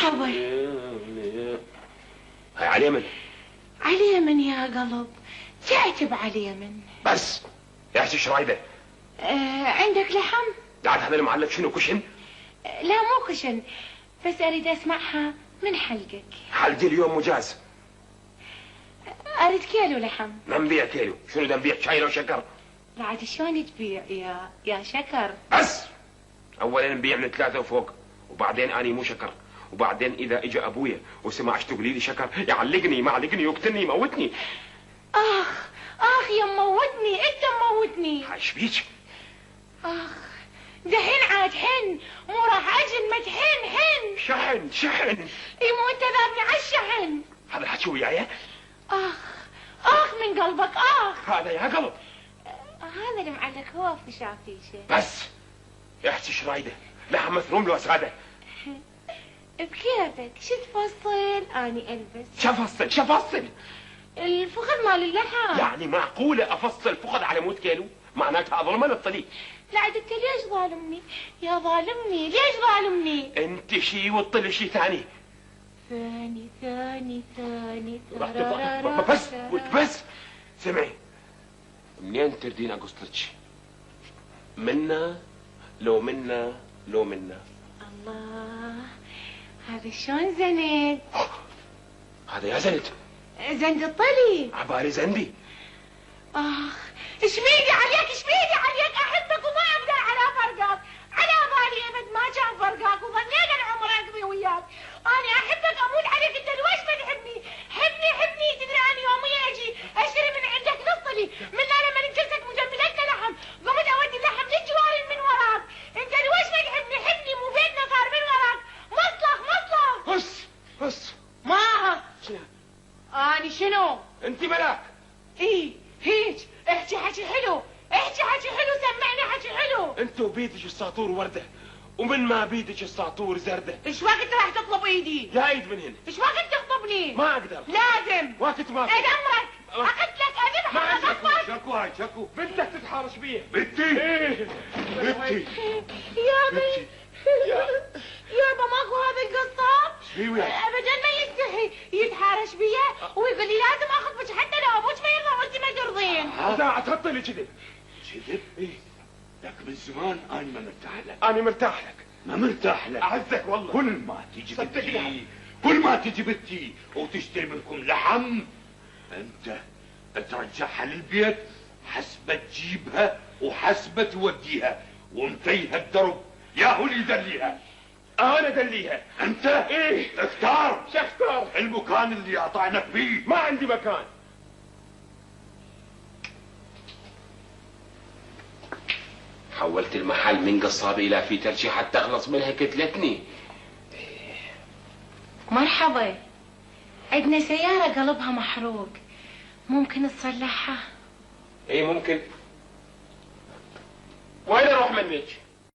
مرحبا. هاي على اليمن. على اليمن يا قلب، تعتب على اليمن. بس يا ايش رايده؟ عندك لحم؟ قاعد هذا المعلق شنو كشن؟ لا مو كشن، بس اريد اسمعها من حلقك. حلقي اليوم مجاز. اريد كيلو لحم. ما نبيع كيلو، شنو بدنا نبيع شاي وشكر؟ بعد شلون تبيع يا شكر؟ بس اولا نبيع من 3 وفوق، وبعدين اني مو شكر، وبعدين اذا اجى ابويا وسمع ايش تقولي لي شكر يعلقني يمعلقني يقتلني يموتني. اخ يا مموتني، انت مموتني. هاي ايش بيك؟ دحين عاد حن، مو راح اجل ما تحن حن. شحن اي مو انت ذابني على الشحن. هذا الحكي وياي؟ اخ من قلبك اخ. هذا يا قلب. هذا اللي معلق هو في شافيشه. بس احكي ايش رايده؟ لحم مثروم لو ساده. بكيفك، شو تفصل؟ اني البس. شفصل الفخذ مال اللحم. يعني معقوله افصل فخذ على مود كيلو؟ معناتها اظلم الطلي. لا عاد انت ليش ظالمني؟ يا ظالمني ليش ظالمني؟ انت شي والطلي شي ثاني. ثاني بس سمعي، منين تردين اقصلك؟ منا لو منا. الله، هذا شلون زند؟ هذا يا زند. زند الطلي. عبالي زندي. ايش بيدي عليك احبك وما اقدر على فرقك، على بالي ابد ما كان فرقك وظنيت العمر اقضي وياك. انا احبك اموت عليك، انت ليش ما تحبني؟ حبني تدري انا يوميا اجي اشتري من عندك نص طلي، من لما نجلسك مجملتنا لحم، قمت اودي اللحم للجواري من وراك، انت ليش ما تحبني؟ حبني مو بيتنا صار من وراك، مصلح. بس ما اني شنو؟ انت ملاك. هيج احكي حكي حلو، سمعني حكي حلو. انتو بيدك الساطور ورده، ومن ما بيدك الساطور زرده. ايش وقت راح تطلب ايدي؟ يا ايد من هنا. ايش وقت تخطبني؟ ما اقدر. لازم. وقت ما ايد امرك، اقتلك اذبحك اغصبك. شكو بدك تتحارش بيه. بنتي يابا ماكو هذا القصاب؟ شو يعني؟ ابدا ما يستحي يتحارش بيا ويقول لي لازم اخطبك حتى لو ابوك ما يرضى وانت ما ترضين. لا تحط لي كذب. ايه لك من زمان انا ما مرتاح لك. انا مرتاح لك. ما مرتاح لك. اعزك والله. كل ما تجي بنتي وتشتري منكم لحم انت ترجعها للبيت حسب تجيبها وحسب توديها، وانتهى الدرب ياهو اللي يدليها. انا دليها. انت؟ ايه اختار. شو اختار؟ المكان اللي اطعنك فيه. ما عندي مكان. حولت المحل من قصابة الى فيترشي حتى اخلص منها كتلتني. مرحبا، عندنا سيارة قلبها محروق، ممكن تصلحها؟ ايه ممكن. وين اروح منك؟